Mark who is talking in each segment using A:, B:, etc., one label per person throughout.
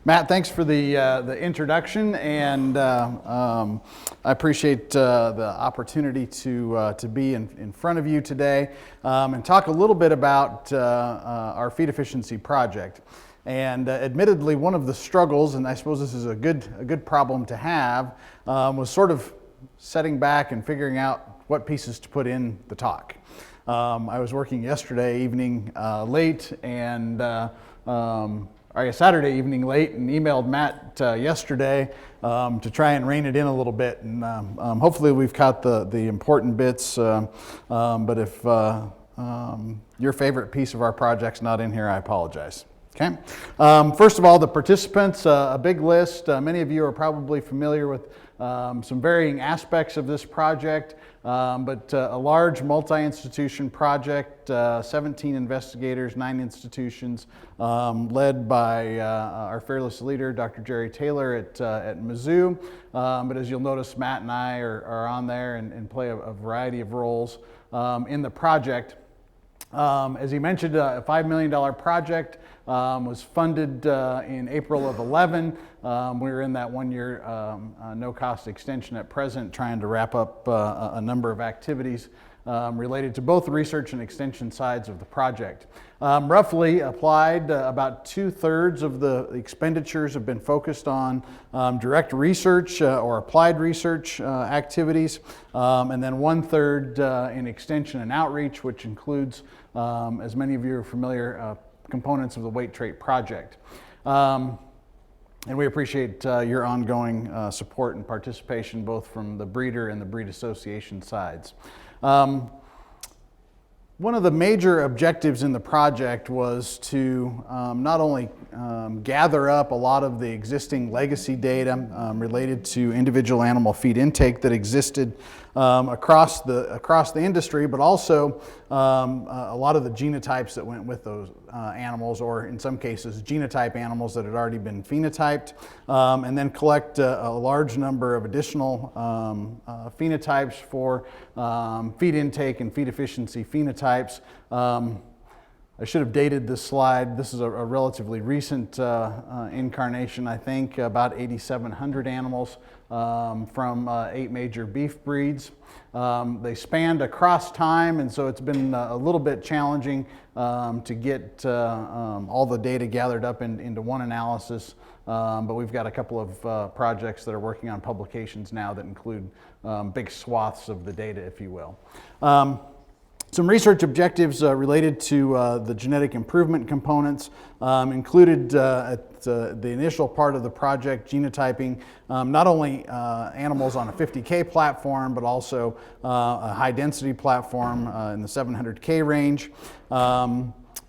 A: Matt, thanks for the introduction, and I appreciate the opportunity to be in front of you today and talk a little bit about our feed efficiency project. And admittedly, one of the struggles, and I suppose this is a good problem to have, was sort of setting back and figuring out what pieces to put in the talk. I was working yesterday evening late and Saturday evening late, and emailed Matt yesterday to try and rein it in a little bit, and hopefully we've caught the important bits, but if your favorite piece of our project's not in here, I apologize. Okay. First of all, the participants, a big list. Many of you are probably familiar with some varying aspects of this project, but a large multi-institution project, 17 investigators, 9 institutions, led by our fearless leader, Dr. Jerry Taylor at Mizzou. But as you'll notice, Matt and I are on there and play a variety of roles in the project. As he mentioned, a $5 million project was funded in April of 11. We're in that 1-year no-cost extension at present, trying to wrap up a number of activities related to both the research and extension sides of the project. Roughly applied, about 2/3 of the expenditures have been focused on direct research or applied research activities, and then 1/3 in extension and outreach, which includes, as many of you are familiar, components of the weight trait project. And we appreciate your ongoing support and participation, both from the breeder and the breed association sides. One of the major objectives in the project was to not only gather up a lot of the existing legacy data related to individual animal feed intake that existed across the industry, but also a lot of the genotypes that went with those animals, or in some cases genotype animals that had already been phenotyped, and then collect a large number of additional phenotypes for feed intake and feed efficiency phenotypes. I should have dated this slide. This is a relatively recent incarnation, I think, about 8,700 animals from 8 major beef breeds. They spanned across time, and so it's been a little bit challenging to get all the data gathered up into one analysis, but we've got a couple of projects that are working on publications now that include big swaths of the data, if you will. Some research objectives related to the genetic improvement components included at the initial part of the project genotyping not only animals on a 50K platform, but also a high density platform in the 700K range.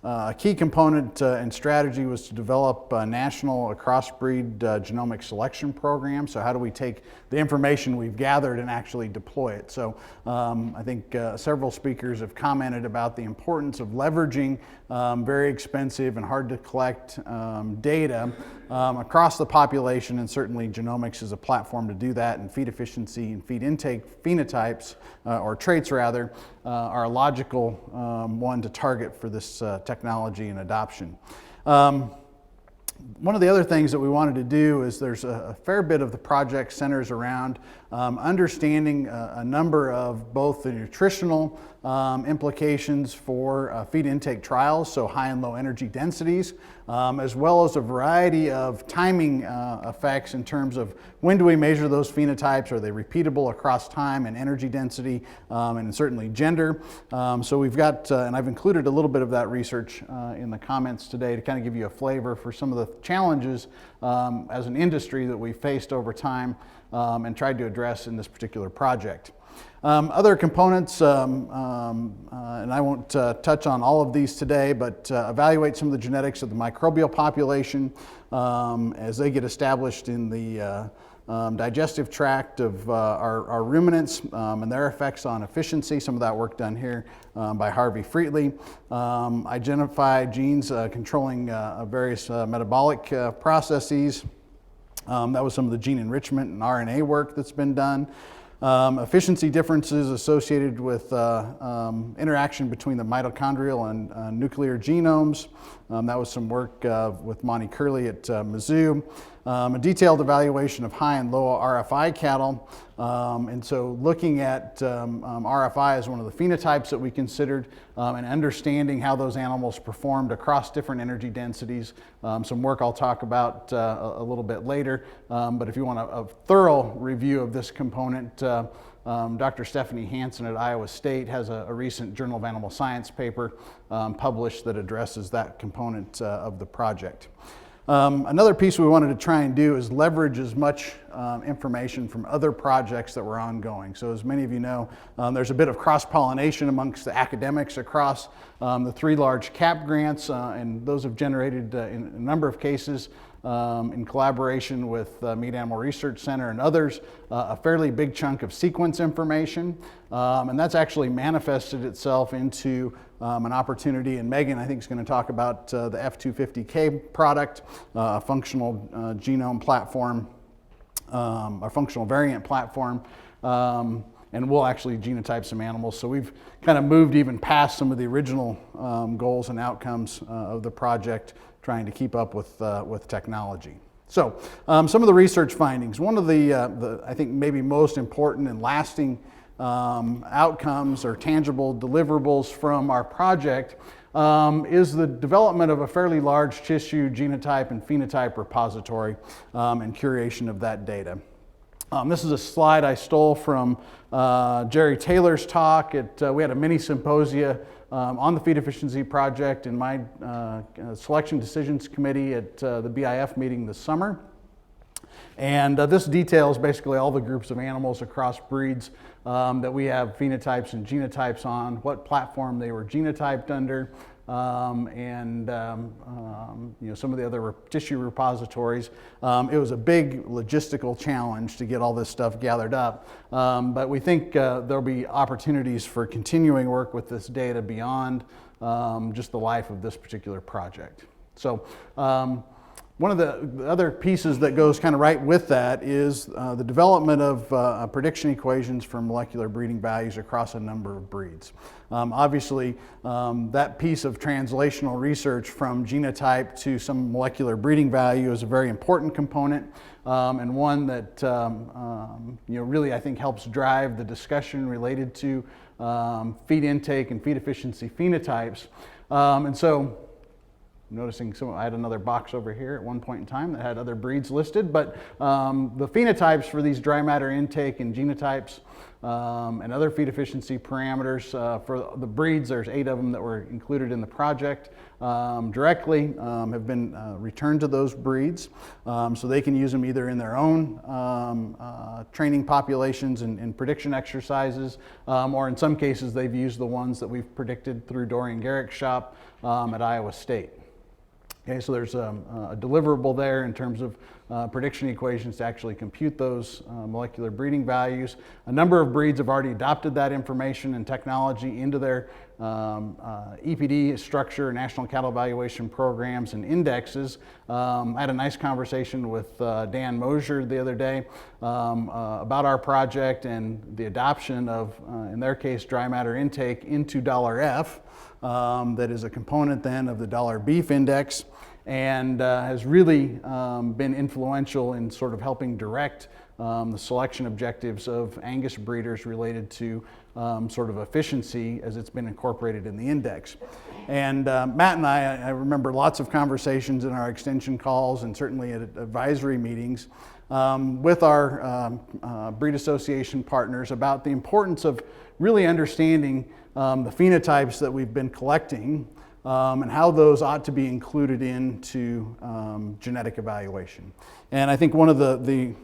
A: A key component and strategy was to develop a national crossbreed genomic selection program. So how do we take the information we've gathered and actually deploy it? So I think several speakers have commented about the importance of leveraging very expensive and hard to collect data across the population, and certainly genomics is a platform to do that, and feed efficiency and feed intake phenotypes, or traits rather, are a logical one to target for this technology and adoption. One of the other things that we wanted to do is there's a fair bit of the project centers around understanding a number of both the nutritional implications for feed intake trials, so high and low energy densities, as well as a variety of timing effects in terms of when do we measure those phenotypes, are they repeatable across time and energy density, and certainly gender. So we've got, and I've included a little bit of that research in the comments today to kind of give you a flavor for some of the challenges as an industry that we've faced over time and tried to address in this particular project. Other components, and I won't touch on all of these today, but evaluate some of the genetics of the microbial population as they get established in the digestive tract of our ruminants and their effects on efficiency. Some of that work done here by Harvey Freetley. Identify genes controlling various metabolic processes. That was some of the gene enrichment and RNA work that's been done. Efficiency differences associated with interaction between the mitochondrial and nuclear genomes. That was some work with Monty Curley at Mizzou. A detailed evaluation of high and low RFI cattle. And so looking at RFI as one of the phenotypes that we considered and understanding how those animals performed across different energy densities. Some work I'll talk about a little bit later. But if you want a thorough review of this component, Dr. Stephanie Hansen at Iowa State has a recent Journal of Animal Science paper published that addresses that component of the project. Another piece we wanted to try and do is leverage as much information from other projects that were ongoing. So as many of you know, there's a bit of cross-pollination amongst the academics across the 3 large CAP grants, and those have generated in a number of cases in collaboration with Meat Animal Research Center and others, a fairly big chunk of sequence information, and that's actually manifested itself into an opportunity, and Megan, I think, is going to talk about the F250K product, a functional genome platform, a functional variant platform, and we'll actually genotype some animals. So we've kind of moved even past some of the original goals and outcomes of the project, trying to keep up with technology. So some of the research findings. One of the I think maybe most important and lasting outcomes or tangible deliverables from our project is the development of a fairly large tissue genotype and phenotype repository and curation of that data. This is a slide I stole from Jerry Taylor's talk. We had a mini symposia on the feed efficiency project in my selection decisions committee at the BIF meeting this summer. And this details basically all the groups of animals across breeds that we have phenotypes and genotypes on, what platform they were genotyped under, and some of the other tissue repositories. It was a big logistical challenge to get all this stuff gathered up, but we think there'll be opportunities for continuing work with this data beyond just the life of this particular project. So one of the other pieces that goes kind of right with that is the development of prediction equations for molecular breeding values across a number of breeds. Obviously, that piece of translational research from genotype to some molecular breeding value is a very important component, and one that really I think helps drive the discussion related to feed intake and feed efficiency phenotypes. And so noticing I had another box over here at one point in time that had other breeds listed, but the phenotypes for these dry matter intake and genotypes and other feed efficiency parameters for the breeds, there's 8 of them that were included in the project directly, have been returned to those breeds, so they can use them either in their own training populations and prediction exercises, or in some cases they've used the ones that we've predicted through Dorian Garrick's shop at Iowa State. Okay, so there's a deliverable there in terms of prediction equations to actually compute those molecular breeding values. A number of breeds have already adopted that information and technology into their EPD structure, National Cattle Evaluation Programs and indexes. I had a nice conversation with Dan Mosier the other day about our project and the adoption of, in their case, dry matter intake into $F. That is a component then of the $Beef index, and has really been influential in sort of helping direct the selection objectives of Angus breeders related to sort of efficiency as it's been incorporated in the index. And Matt and I remember lots of conversations in our extension calls and certainly at advisory meetings with our breed association partners about the importance of really understanding the phenotypes that we've been collecting and how those ought to be included into genetic evaluation. And I think one of the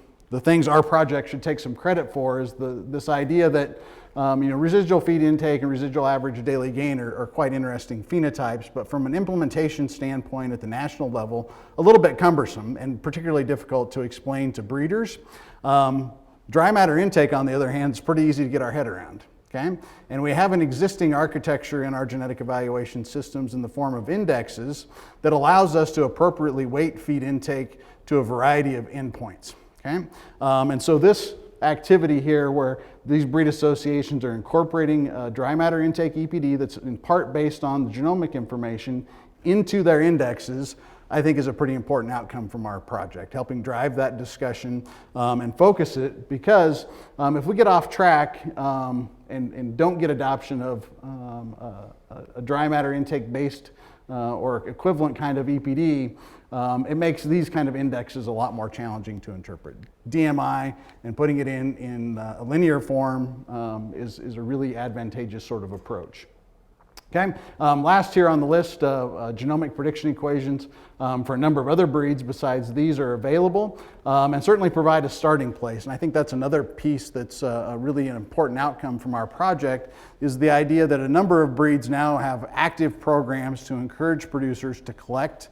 A: things our project should take some credit for is this idea that residual feed intake and residual average daily gain are quite interesting phenotypes, but from an implementation standpoint at the national level, a little bit cumbersome and particularly difficult to explain to breeders. Dry matter intake, on the other hand, is pretty easy to get our head around. Okay? And we have an existing architecture in our genetic evaluation systems in the form of indexes that allows us to appropriately weight feed intake to a variety of endpoints. Okay? And so this activity here where these breed associations are incorporating dry matter intake EPD that's in part based on the genomic information into their indexes, I think is a pretty important outcome from our project, helping drive that discussion and focus it, because if we get off track and don't get adoption of a dry matter intake based or equivalent kind of EPD, it makes these kind of indexes a lot more challenging to interpret. DMI and putting it in a linear form is a really advantageous sort of approach. Okay, last here on the list, genomic prediction equations for a number of other breeds besides these are available and certainly provide a starting place. And I think that's another piece that's really an important outcome from our project, is the idea that a number of breeds now have active programs to encourage producers to collect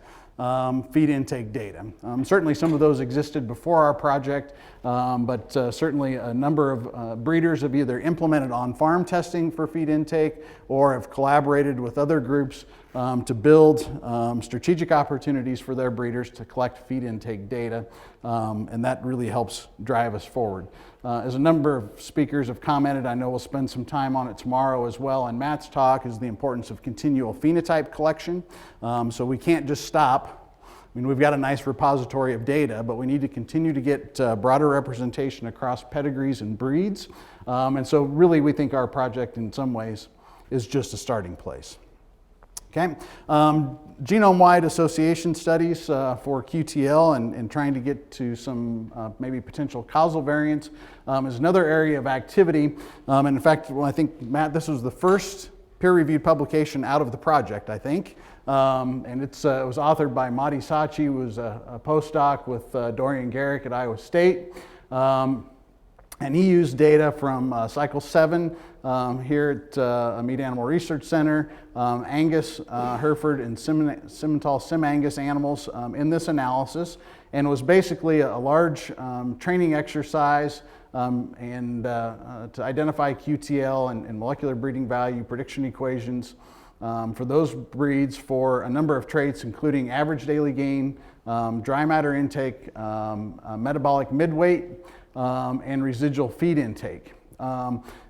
A: feed intake data. Certainly some of those existed before our project, but certainly a number of breeders have either implemented on-farm testing for feed intake or have collaborated with other groups to build strategic opportunities for their breeders to collect feed intake data, and that really helps drive us forward. As a number of speakers have commented, I know we'll spend some time on it tomorrow as well in Matt's talk, is the importance of continual phenotype collection. So we can't just stop. I mean, we've got a nice repository of data, but we need to continue to get broader representation across pedigrees and breeds. And so really we think our project in some ways is just a starting place. Okay, genome-wide association studies for QTL and trying to get to some maybe potential causal variants is another area of activity. And in fact, well, I think, Matt, this was the first peer-reviewed publication out of the project, I think. And it was authored by Madi Sachi, who was a postdoc with Dorian Garrick at Iowa State. And he used data from cycle 7 here at Meat Animal Research Center, Angus, Hereford, and Simmental Sim-Angus animals in this analysis, and was basically a large training exercise and to identify QTL and molecular breeding value prediction equations for those breeds for a number of traits, including average daily gain, dry matter intake, metabolic midweight, and residual feed intake.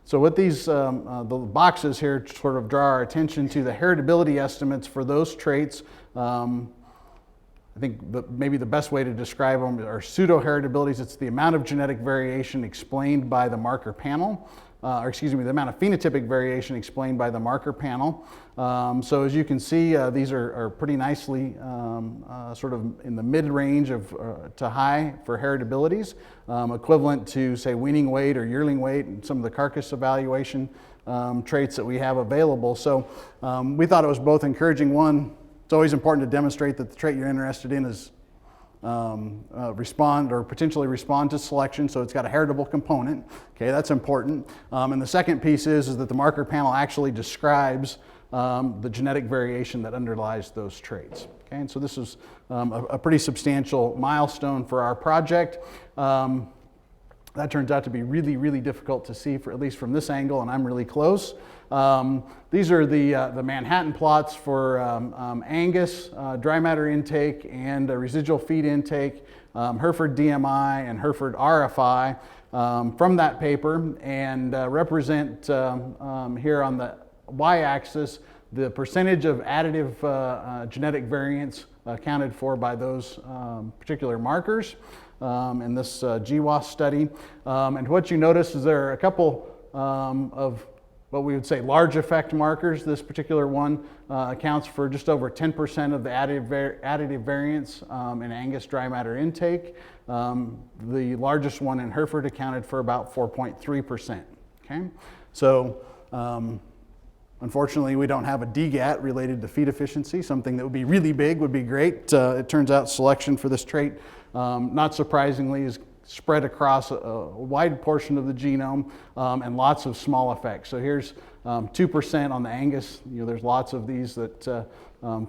A: So with these, the boxes here sort of draw our attention to the heritability estimates for those traits. I think maybe the best way to describe them are pseudo-heritabilities. It's the amount of genetic variation explained by the marker panel, or excuse me, the amount of phenotypic variation explained by the marker panel. So as you can see, these are pretty nicely sort of in the mid-range of to high for heritabilities, equivalent to, say, weaning weight or yearling weight and some of the carcass evaluation traits that we have available. So we thought it was both encouraging. One, it's always important to demonstrate that the trait you're interested in is respond or potentially respond to selection, so it's got a heritable component. Okay, that's important. And the second piece is that the marker panel actually describes the genetic variation that underlies those traits. Okay, and so this is a pretty substantial milestone for our project. That turns out to be really, really difficult to see, for at least from this angle, and I'm really close. These are the Manhattan plots for Angus, dry matter intake, and residual feed intake, Hereford DMI and Hereford RFI from that paper, and represent here on the y-axis the percentage of additive genetic variants accounted for by those particular markers in this GWAS study. And what you notice is there are a couple of what we would say large effect markers. This particular one accounts for just over 10% of the additive variance in Angus dry matter intake. The largest one in Hereford accounted for about 4.3%. Okay, so unfortunately we don't have a DGAT related to feed efficiency. Something that would be really big would be great. It turns out selection for this trait, not surprisingly, is spread across a wide portion of the genome and lots of small effects. So here's 2% on the Angus. You know, there's lots of these that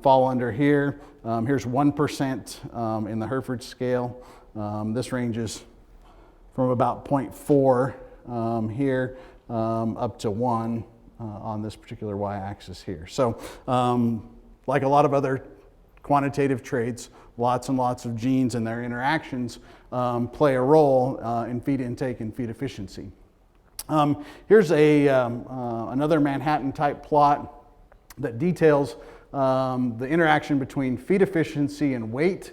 A: fall under here. Here's 1% in the Hereford scale. This ranges from about 0.4 here up to 1 on this particular y-axis here. So like a lot of other quantitative traits, lots and lots of genes and their interactions play a role in feed intake and feed efficiency. Here's another Manhattan type plot that details the interaction between feed efficiency and weight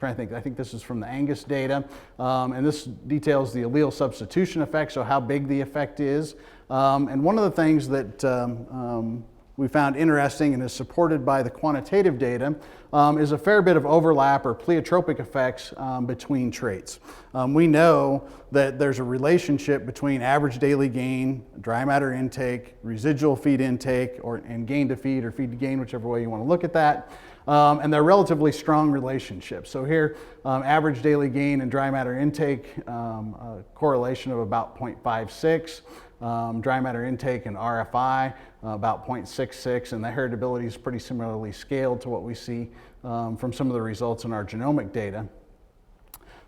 A: I think this is from the Angus data, and this details the allele substitution effect, so how big the effect is. And one of the things that we found interesting and is supported by the quantitative data is a fair bit of overlap or pleiotropic effects between traits. We know that there's a relationship between average daily gain, dry matter intake, residual feed intake, and gain to feed or feed to gain, whichever way you want to look at that. And they're relatively strong relationships. So here, average daily gain and dry matter intake, a correlation of about 0.56. Dry matter intake and RFI, about 0.66, and the heritability is pretty similarly scaled to what we see from some of the results in our genomic data.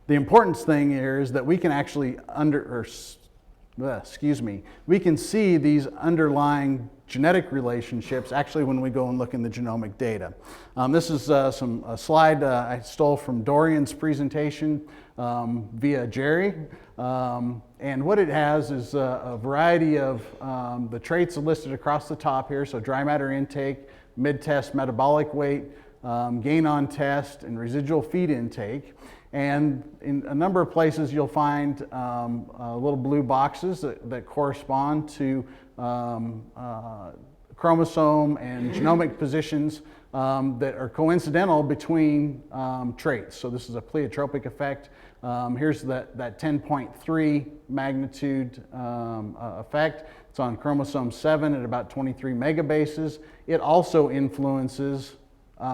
A: The important thing here is that we can actually we can see these underlying genetic relationships actually when we go and look in the genomic data. This is a slide I stole from Dorian's presentation via Jerry. And what it has is a variety of the traits listed across the top here. So dry matter intake, mid-test metabolic weight, gain on test, and residual feed intake. And in a number of places you'll find little blue boxes that correspond to chromosome and genomic positions that are coincidental between traits. So this is a pleiotropic effect. Here's that 10.3 magnitude effect. It's on chromosome 7 at about 23 megabases. It also influences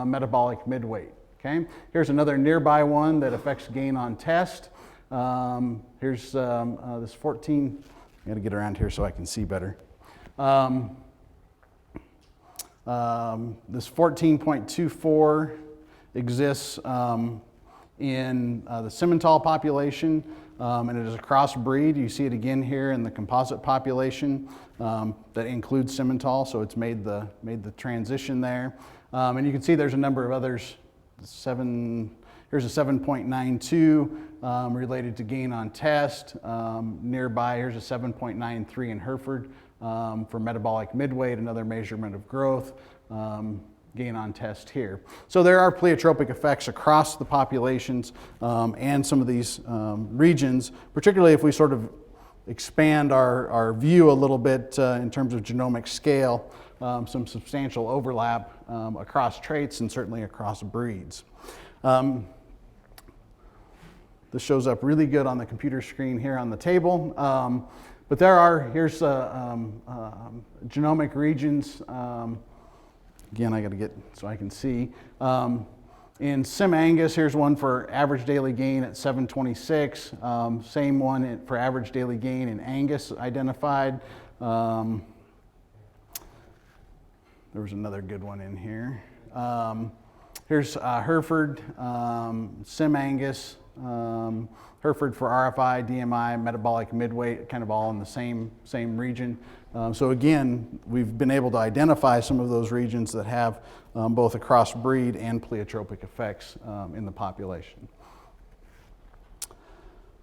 A: metabolic midweight. Okay? Here's another nearby one that affects gain on test. Here's this 14, I gotta get around here so I can see better. This 14.24 exists in the Simmental population, and it is a crossbreed. You see it again here in the composite population that includes Simmental, so it's made the transition there. And you can see there's a number of others. Here's a 7.92 related to gain on test. Nearby, here's a 7.93 in Hereford for metabolic midweight, another measurement of growth. Gain on test here. So there are pleiotropic effects across the populations and some of these regions, particularly if we sort of expand our view a little bit in terms of genomic scale, some substantial overlap across traits and certainly across breeds. This shows up really good on the computer screen here on the table. But here's genomic regions. Again, I got to get so I can see. In Sim Angus, here's one for average daily gain at 726. Same one for average daily gain in Angus identified. There was another good one in here. Here's Hereford, Sim Angus, Hereford for RFI, DMI, metabolic midweight, kind of all in the same region. So again, we've been able to identify some of those regions that have both a crossbreed and pleiotropic effects in the population.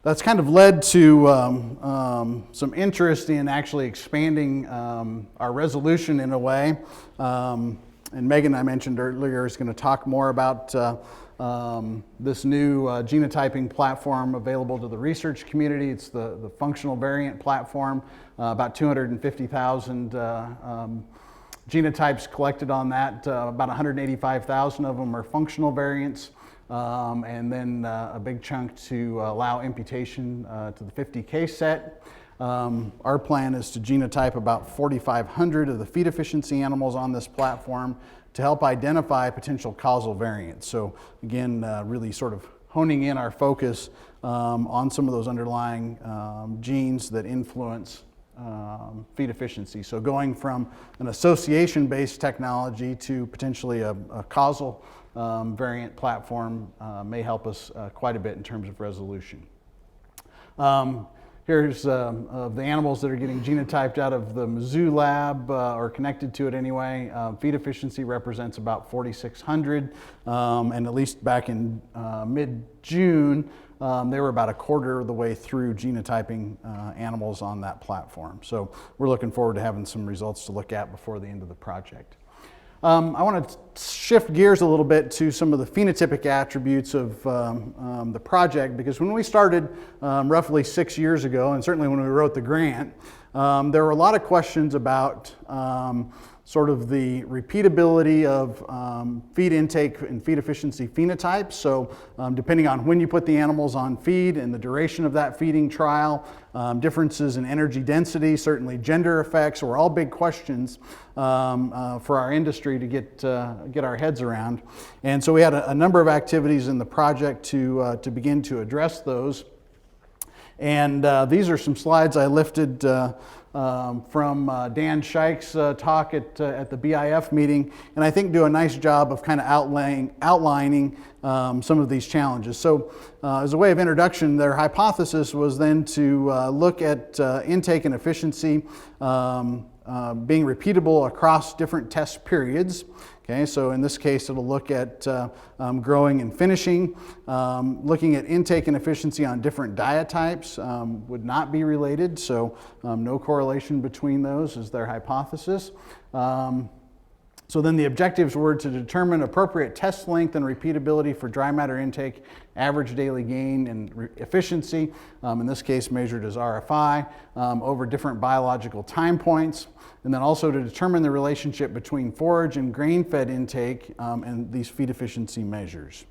A: That's kind of led to some interest in actually expanding our resolution in a way. And Megan, I mentioned earlier, is going to talk more about this new genotyping platform available to the research community. It's the functional variant platform, about 250,000 genotypes collected on that. About 185,000 of them are functional variants, and then a big chunk to allow imputation to the 50K set. Our plan is to genotype about 4,500 of the feed efficiency animals on this platform to help identify potential causal variants. So again, really sort of honing in our focus on some of those underlying genes that influence feed efficiency. So going from an association-based technology to potentially a causal variant platform may help us quite a bit in terms of resolution. Here's of the animals that are getting genotyped out of the Mizzou lab or connected to it anyway. Feed efficiency represents about 4,600, and at least back in mid-June, they were about a quarter of the way through genotyping animals on that platform. So we're looking forward to having some results to look at before the end of the project. I want to shift gears a little bit to some of the phenotypic attributes of the project, because when we started roughly 6 years ago, and certainly when we wrote the grant, there were a lot of questions about sort of the repeatability of feed intake and feed efficiency phenotypes. So depending on when you put the animals on feed and the duration of that feeding trial, differences in energy density, certainly gender effects, were all big questions for our industry to get our heads around. And so we had a number of activities in the project to begin to address those. And these are some slides I lifted from Dan Scheik's talk at the BIF meeting, and I think do a nice job of kind of outlining some of these challenges. So as a way of introduction, their hypothesis was then to look at intake and efficiency being repeatable across different test periods. Okay, so in this case, it'll look at growing and finishing. Looking at intake and efficiency on different diet types would not be related, so no correlation between those is their hypothesis. So then the objectives were to determine appropriate test length and repeatability for dry matter intake, average daily gain, and efficiency, in this case measured as RFI, over different biological time points, and then also to determine the relationship between forage and grain-fed intake and these feed efficiency measures.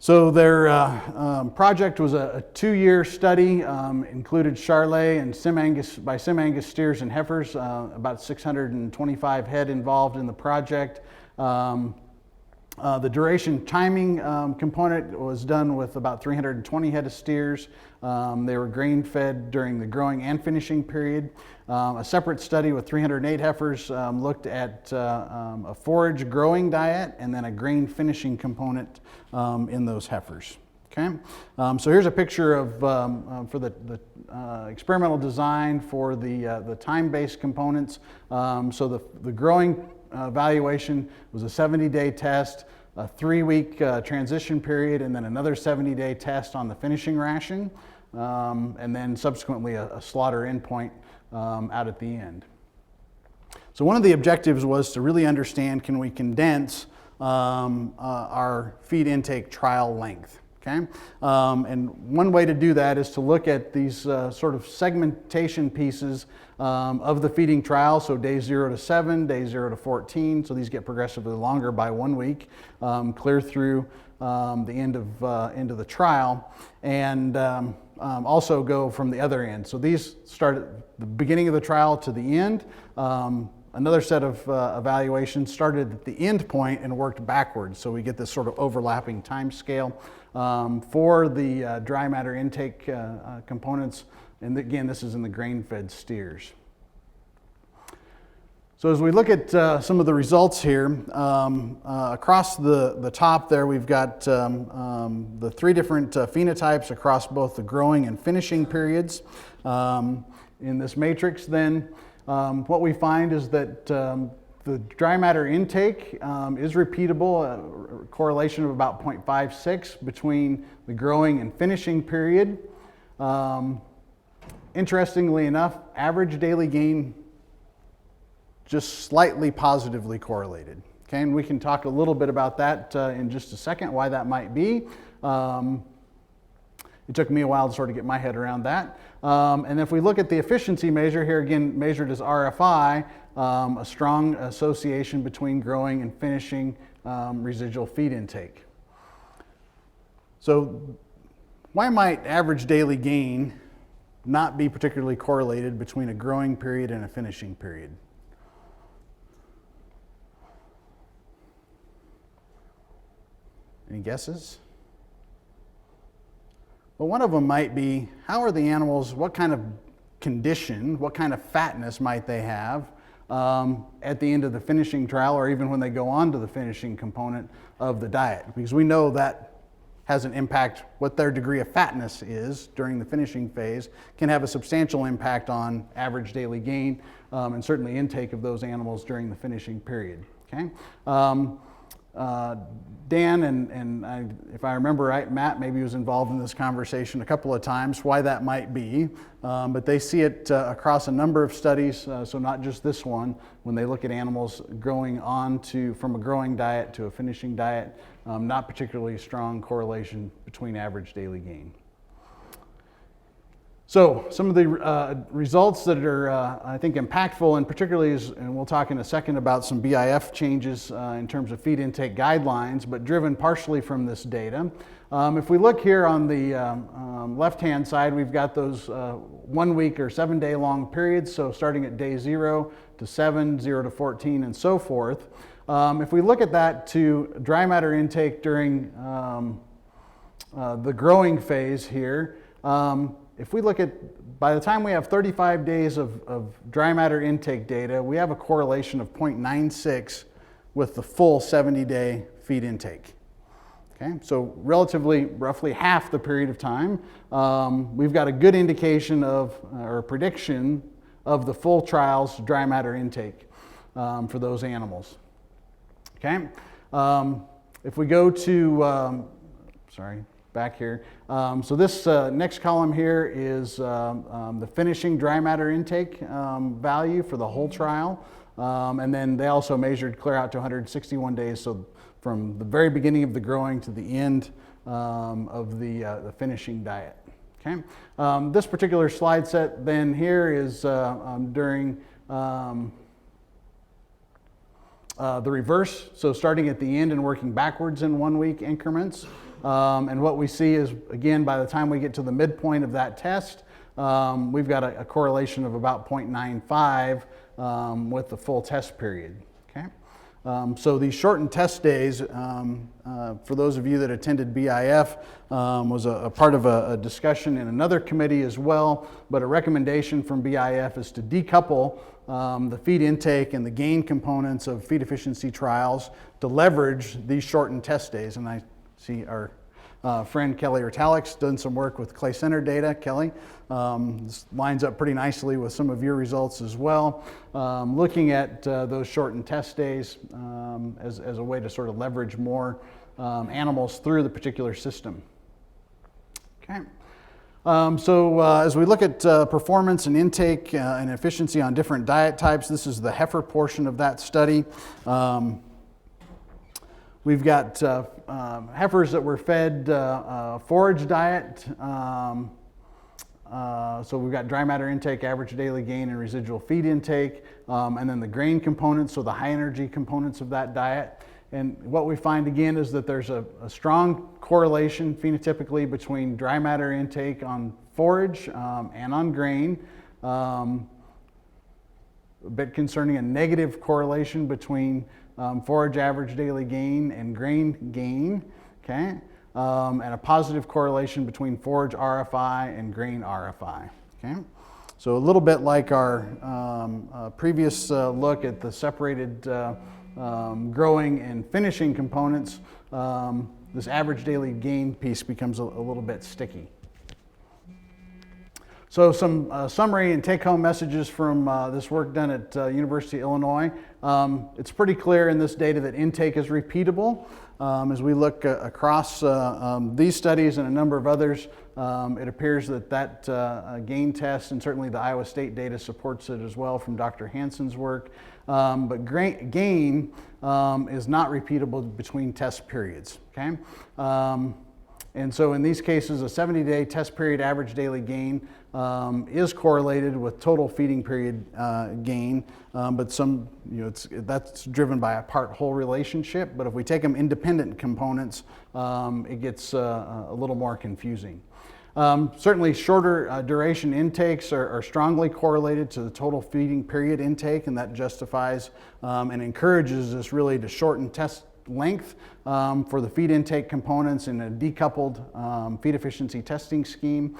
A: So their project was a 2-year study, included Charolais and Sim-Angus steers and heifers, about 625 head involved in the project. The duration timing component was done with about 320 head of steers. They were grain-fed during the growing and finishing period. A separate study with 308 heifers looked at a forage growing diet and then a grain finishing component in those heifers. Okay, so here's a picture of for the experimental design for the time-based components. So the growing evaluation was a 70-day test, a 3-week transition period, and then another 70-day test on the finishing ration, and then subsequently a slaughter endpoint out at the end. So one of the objectives was to really understand, can we condense our feed intake trial length? Okay, and one way to do that is to look at these sort of segmentation pieces of the feeding trial. So days 0 to 7, days 0 to 14. So these get progressively longer by 1 week, clear through the end of the trial, and also go from the other end. So these start at the beginning of the trial to the end. Another set of evaluations started at the end point and worked backwards. So we get this sort of overlapping time scale for the dry matter intake components. And again, this is in the grain-fed steers. So as we look at some of the results here, across the top there, we've got the 3 different phenotypes across both the growing and finishing periods. In this matrix then, what we find is that the dry matter intake is repeatable, a correlation of about 0.56 between the growing and finishing period. Interestingly enough, average daily gain just slightly positively correlated. Okay, and we can talk a little bit about that in just a second, why that might be. It took me a while to sort of get my head around that. And if we look at the efficiency measure here, again measured as RFI, a strong association between growing and finishing residual feed intake. So why might average daily gain not be particularly correlated between a growing period and a finishing period? Any guesses? Well, one of them might be, how are the animals, what kind of condition, what kind of fatness might they have at the end of the finishing trial, or even when they go on to the finishing component of the diet? Because we know that has an impact, what their degree of fatness is during the finishing phase can have a substantial impact on average daily gain and certainly intake of those animals during the finishing period. Okay? Dan and if I remember right, Matt maybe was involved in this conversation a couple of times, why that might be, but they see it across a number of studies, so not just this one, when they look at animals growing from a growing diet to a finishing diet, not particularly strong correlation between average daily gain. So some of the results that are, I think, impactful, and particularly, and we'll talk in a second about some BIF changes in terms of feed intake guidelines, but driven partially from this data. If we look here on the left-hand side, we've got those 1 week or 7 day long periods, so starting at day 0 to 7, 0 to 14, and so forth. If we look at that to dry matter intake during the growing phase here, if we look at, by the time we have 35 days of dry matter intake data, we have a correlation of 0.96 with the full 70-day feed intake. Okay, so relatively, roughly half the period of time, we've got a good indication of, or prediction of the full trial's dry matter intake for those animals. Okay, if we go to, back here. So this next column here is the finishing dry matter intake value for the whole trial. And then they also measured clear out to 161 days, so from the very beginning of the growing to the end of the finishing diet. Okay. This particular slide set then here is during the reverse, so starting at the end and working backwards in 1 week increments. And what we see is, again, by the time we get to the midpoint of that test, we've got a correlation of about 0.95 with the full test period. Okay? So these shortened test days, for those of you that attended BIF, was a part of a discussion in another committee as well, but a recommendation from BIF is to decouple the feed intake and the gain components of feed efficiency trials to leverage these shortened test days. And I see our friend Kelly Retalic's done some work with Clay Center data. Kelly, this lines up pretty nicely with some of your results as well. Looking at those shortened test days as a way to sort of leverage more animals through the particular system. Okay. So as we look at performance and intake and efficiency on different diet types, this is the heifer portion of that study. We've got heifers that were fed forage diet. So we've got dry matter intake, average daily gain, and residual feed intake, and then the grain components, so the high energy components of that diet. And what we find again is that there's a strong correlation phenotypically between dry matter intake on forage and on grain. A bit concerning, a negative correlation between forage average daily gain and grain gain, okay? And a positive correlation between forage RFI and grain RFI, okay? So a little bit like our previous look at the separated growing and finishing components, this average daily gain piece becomes a little bit sticky. So some summary and take-home messages from this work done at University of Illinois. It's pretty clear in this data that intake is repeatable. As we look across these studies and a number of others, it appears that gain test, and certainly the Iowa State data supports it as well from Dr. Hansen's work. But gain is not repeatable between test periods. Okay? And so in these cases, a 70-day test period average daily gain is correlated with total feeding period gain, but that's driven by a part-whole relationship. But if we take them independent components, it gets a little more confusing. Certainly shorter duration intakes are strongly correlated to the total feeding period intake, and that justifies and encourages us really to shorten test length for the feed intake components in a decoupled feed efficiency testing scheme.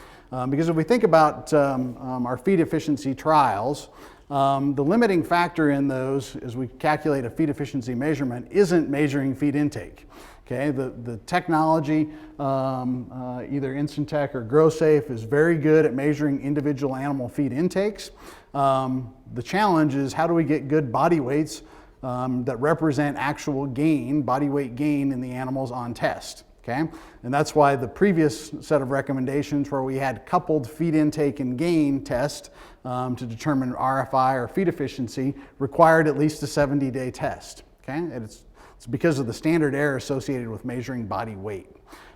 A: Because if we think about our feed efficiency trials, the limiting factor in those as we calculate a feed efficiency measurement isn't measuring feed intake. Okay, the technology, either Instantech or GrowSafe, is very good at measuring individual animal feed intakes. The challenge is, how do we get good body weights that represent actual gain, body weight gain in the animals on test? Okay, and that's why the previous set of recommendations, where we had coupled feed intake and gain test to determine RFI or feed efficiency, required at least a 70-day test. Okay, and it's because of the standard error associated with measuring body weight.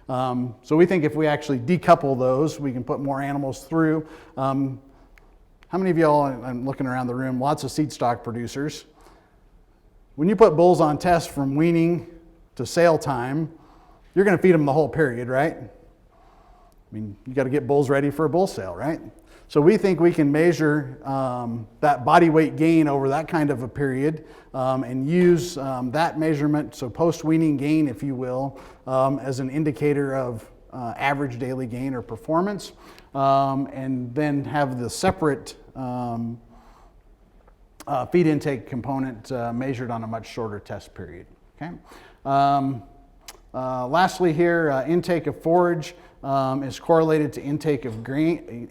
A: So we think if we actually decouple those, we can put more animals through. How many of y'all, I'm looking around the room, lots of seed stock producers. When you put bulls on test from weaning to sale time, you're going to feed them the whole period, right? I mean, you got to get bulls ready for a bull sale, right? So we think we can measure that body weight gain over that kind of a period and use that measurement, so post-weaning gain, if you will, as an indicator of average daily gain or performance, and then have the separate feed intake component measured on a much shorter test period. Okay. Lastly here, intake of forage is correlated to intake of grain,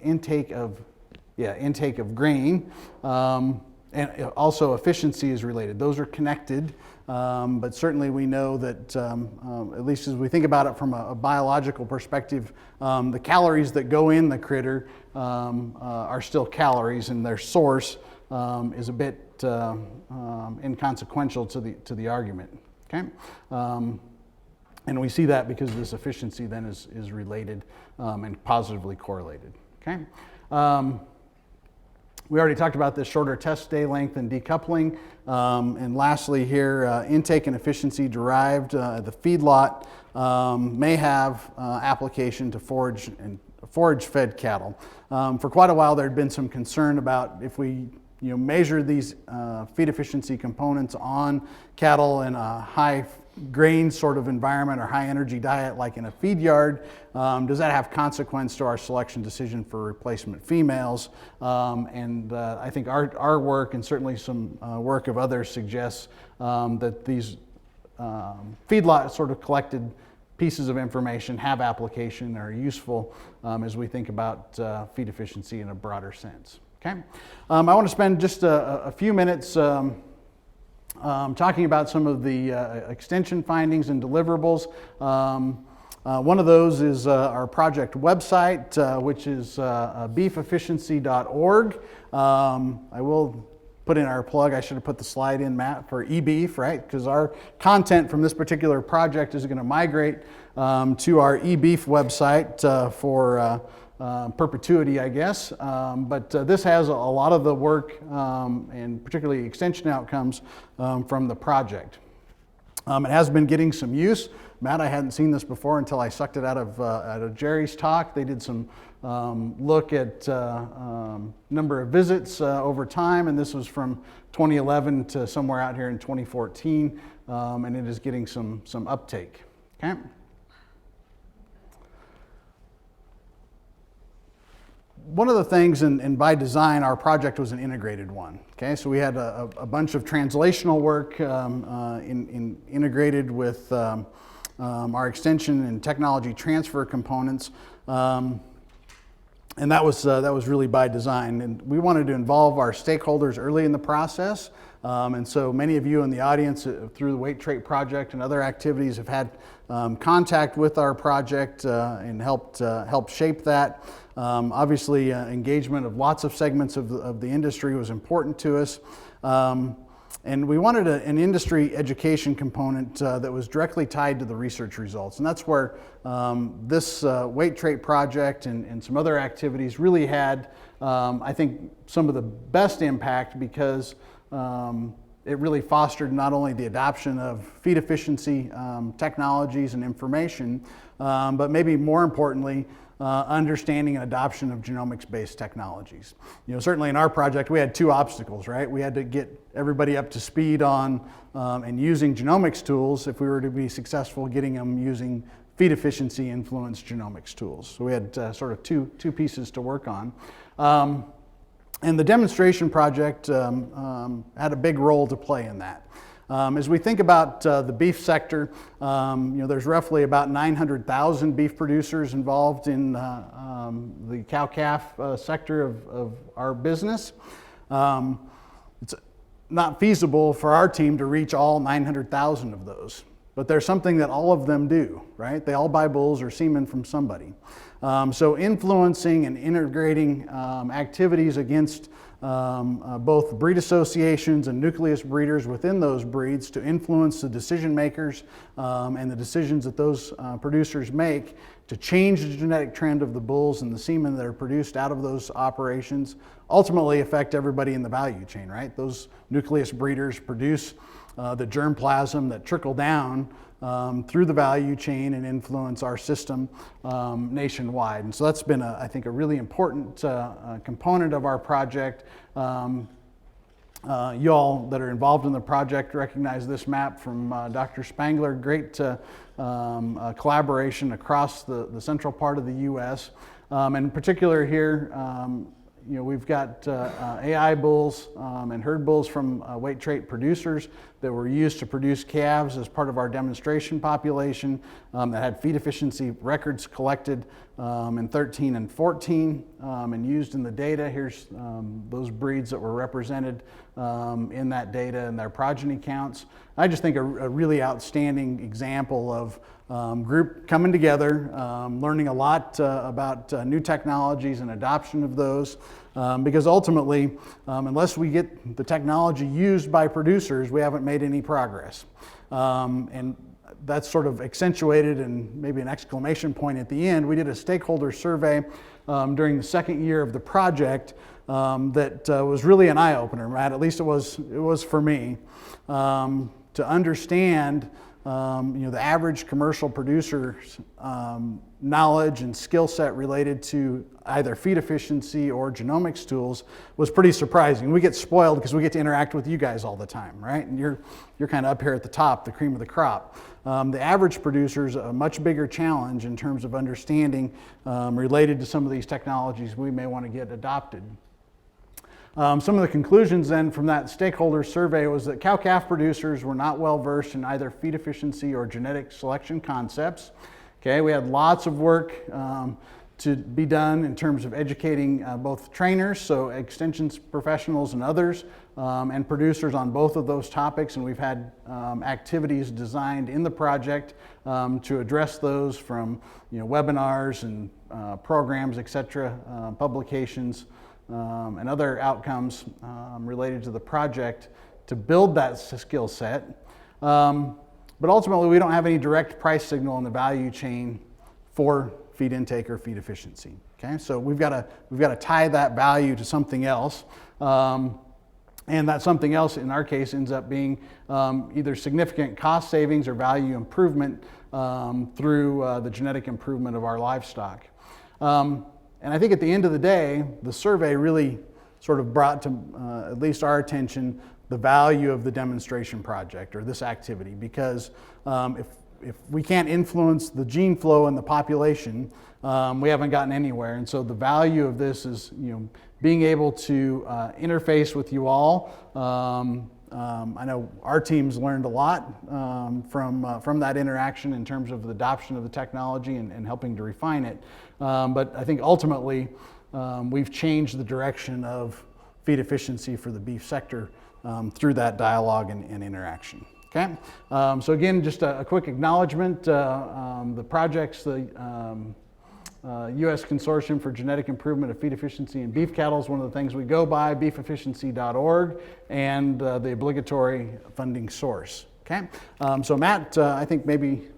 A: and also efficiency is related. Those are connected, but certainly we know that, at least as we think about it from a biological perspective, the calories that go in the critter are still calories, and their source is a bit inconsequential to the argument. Okay. And we see that because this efficiency then is related and positively correlated. Okay. We already talked about this shorter test day length and decoupling. And lastly here, intake and efficiency derived. The feedlot may have application to forage-fed cattle. For quite a while, there had been some concern about if we measure these feed efficiency components on cattle in a high grain sort of environment or high energy diet like in a feed yard, does that have consequence to our selection decision for replacement females? And I think our work, and certainly some work of others, suggests that these feedlot sort of collected pieces of information have application and are useful as we think about feed efficiency in a broader sense. Okay, I want to spend just a few minutes talking about some of the extension findings and deliverables. One of those is our project website, which is eBEEF.org. I will put in our plug. I should have put the slide in, Matt, for eBEEF, right? Because our content from this particular project is going to migrate to our eBEEF website for perpetuity, I guess. But this has a lot of the work and particularly extension outcomes from the project. It has been getting some use. Matt, I hadn't seen this before until I sucked it out of Jerry's talk. They did some look at number of visits over time, and this was from 2011 to somewhere out here in 2014, and it is getting some uptake. Okay. One of the things, and by design, our project was an integrated one. Okay, so we had a bunch of translational work integrated with our extension and technology transfer components, and that was really by design. And we wanted to involve our stakeholders early in the process. And so many of you in the audience through the Weight Trait Project and other activities have had contact with our project and helped shape that. Obviously, engagement of lots of segments of the industry was important to us. And we wanted an industry education component that was directly tied to the research results. And that's where this Weight Trait Project and some other activities really had, I think, some of the best impact, because it really fostered not only the adoption of feed efficiency technologies and information, but maybe more importantly, understanding and adoption of genomics-based technologies. Certainly in our project, we had two obstacles, right? We had to get everybody up to speed on and using genomics tools if we were to be successful getting them using feed efficiency influenced genomics tools. So we had sort of two pieces to work on. And the demonstration project had a big role to play in that. As we think about the beef sector, there's roughly about 900,000 beef producers involved in the cow-calf sector of our business. It's not feasible for our team to reach all 900,000 of those, but there's something that all of them do, right? They all buy bulls or semen from somebody. So influencing and integrating activities against both breed associations and nucleus breeders within those breeds to influence the decision makers and the decisions that those producers make to change the genetic trend of the bulls and the semen that are produced out of those operations ultimately affect everybody in the value chain, right? Those nucleus breeders produce the germplasm that trickle down through the value chain and influence our system nationwide. And so that's been, I think, a really important component of our project. You all that are involved in the project recognize this map from Dr. Spangler. Great collaboration across the central part of the U.S. And in particular here, we've got AI bulls and herd bulls from weight trait producers that were used to produce calves as part of our demonstration population that had feed efficiency records collected in 13 and 14 and used in the data. Here's those breeds that were represented in that data and their progeny counts. I just think a really outstanding example of group coming together, learning a lot about new technologies and adoption of those, because ultimately, unless we get the technology used by producers, we haven't made any progress. And that's sort of accentuated and maybe an exclamation point at the end. We did a stakeholder survey during the second year of the project that was really an eye-opener, Matt. At least it was for me, to understand the average commercial producer's knowledge and skill set related to either feed efficiency or genomics tools was pretty surprising. We get spoiled because we get to interact with you guys all the time, right? And you're kind of up here at the top, the cream of the crop. The average producer's a much bigger challenge in terms of understanding related to some of these technologies we may want to get adopted. Some of the conclusions then from that stakeholder survey was that cow-calf producers were not well versed in either feed efficiency or genetic selection concepts. Okay, we had lots of work to be done in terms of educating both trainers, so extensions professionals and others, and producers on both of those topics, and we've had activities designed in the project to address those from webinars and programs, etc., publications, and other outcomes related to the project to build that skill set. But ultimately, we don't have any direct price signal in the value chain for feed intake or feed efficiency. Okay, so we've got to tie that value to something else, and that something else in our case ends up being either significant cost savings or value improvement through the genetic improvement of our livestock. And I think at the end of the day, the survey really sort of brought to at least our attention the value of the demonstration project or this activity, because if we can't influence the gene flow in the population, we haven't gotten anywhere. And so the value of this is being able to interface with you all. I know our teams learned a lot from that interaction in terms of the adoption of the technology and helping to refine it. But I think ultimately we've changed the direction of feed efficiency for the beef sector through that dialogue and interaction. Okay, so again, just a quick acknowledgement. The projects, the U.S. Consortium for Genetic Improvement of Feed Efficiency in Beef Cattle is one of the things we go by, eBEEF.org, and the obligatory funding source. Okay, so Matt, I think maybe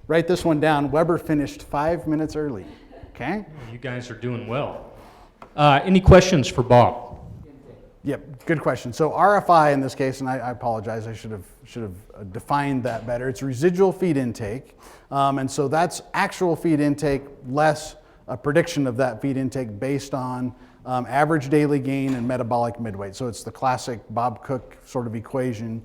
A: write this one down. Weber finished 5 minutes early. Okay.
B: You guys are doing well. Any questions for Bob?
A: Yep, good question. So RFI in this case, and I apologize, I should have defined that better. It's residual feed intake, and so that's actual feed intake less a prediction of that feed intake based on average daily gain and metabolic midweight. So it's the classic Bob Cook sort of equation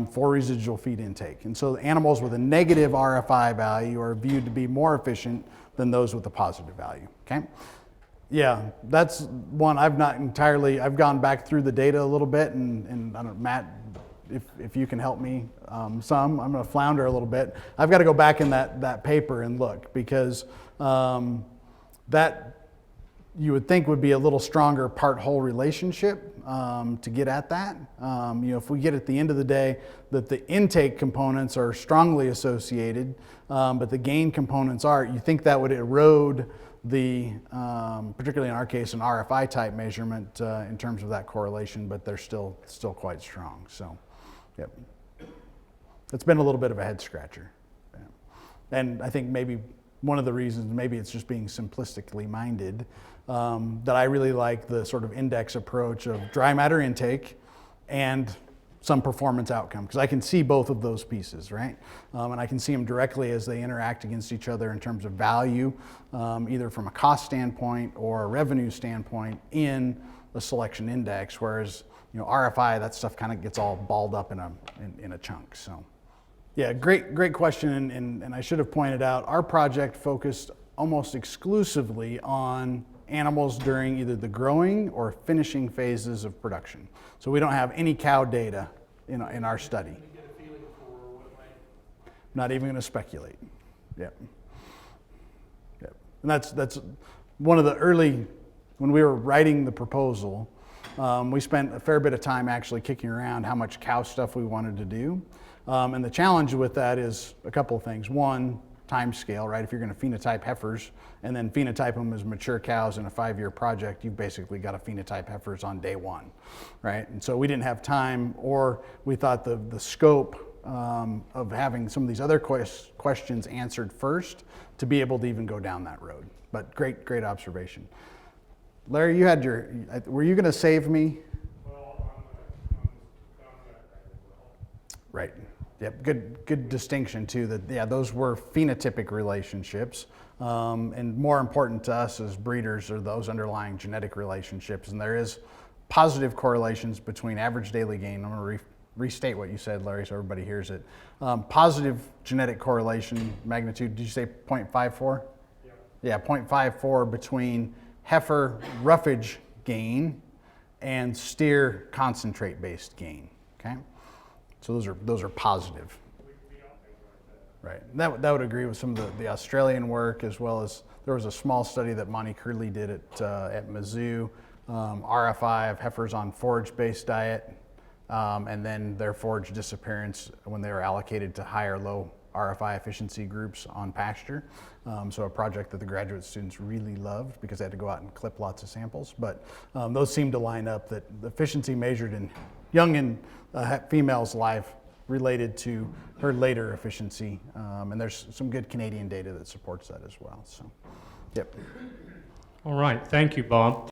A: for residual feed intake. And so animals with a negative RFI value are viewed to be more efficient than those with a positive value. Okay. Yeah, that's one I've gone back through the data a little bit, and I don't know, Matt, if you can help me some. I'm going to flounder a little bit. I've got to go back in that paper and look, because that you would think would be a little stronger part-whole relationship to get at that. If we get at the end of the day that the intake components are strongly associated, but the gain components aren't, you think that would erode the, particularly in our case, an RFI type measurement in terms of that correlation, but they're still quite strong. So, yep. It's been a little bit of a head scratcher. Yeah. And I think maybe one of the reasons, maybe it's just being simplistically minded, that I really like the sort of index approach of dry matter intake and some performance outcome, because I can see both of those pieces, right? And I can see them directly as they interact against each other in terms of value, either from a cost standpoint or a revenue standpoint in a selection index, whereas RFI, that stuff kind of gets all balled up in a chunk. So yeah, great question, and I should have pointed out, our project focused almost exclusively on animals during either the growing or finishing phases of production. So we don't have any cow data in our study. Not even going to speculate. Yep. And that's one of the early, when we were writing the proposal, we spent a fair bit of time actually kicking around how much cow stuff we wanted to do. And the challenge with that is a couple of things. One, time scale, right? If you're going to phenotype heifers and then phenotype them as mature cows in a 5-year project, you've basically got to phenotype heifers on day one, right? And so we didn't have time, or we thought the scope of having some of these other questions answered first to be able to even go down that road. But great observation. Larry, you had were you going to save me? Well, right. Yep, good distinction too, that yeah, those were phenotypic relationships, and more important to us as breeders are those underlying genetic relationships, and there is positive correlations between average daily gain. I'm going to restate what you said, Larry, so everybody hears it. Positive genetic correlation magnitude, did you say 0.54? Yeah, 0.54 between heifer roughage gain and steer concentrate based gain, okay? So those are positive. Right. That would agree with some of the Australian work, as well as there was a small study that Monty Curley did at Mizzou, RFI of heifers on forage-based diet, and then their forage disappearance when they were allocated to high or low RFI efficiency groups on pasture. So a project that the graduate students really loved because they had to go out and clip lots of samples. But those seem to line up, that the efficiency measured in young and female's life related to her later efficiency. And there's some good Canadian data that supports that as well. So, yep.
B: All right, thank you, Bob.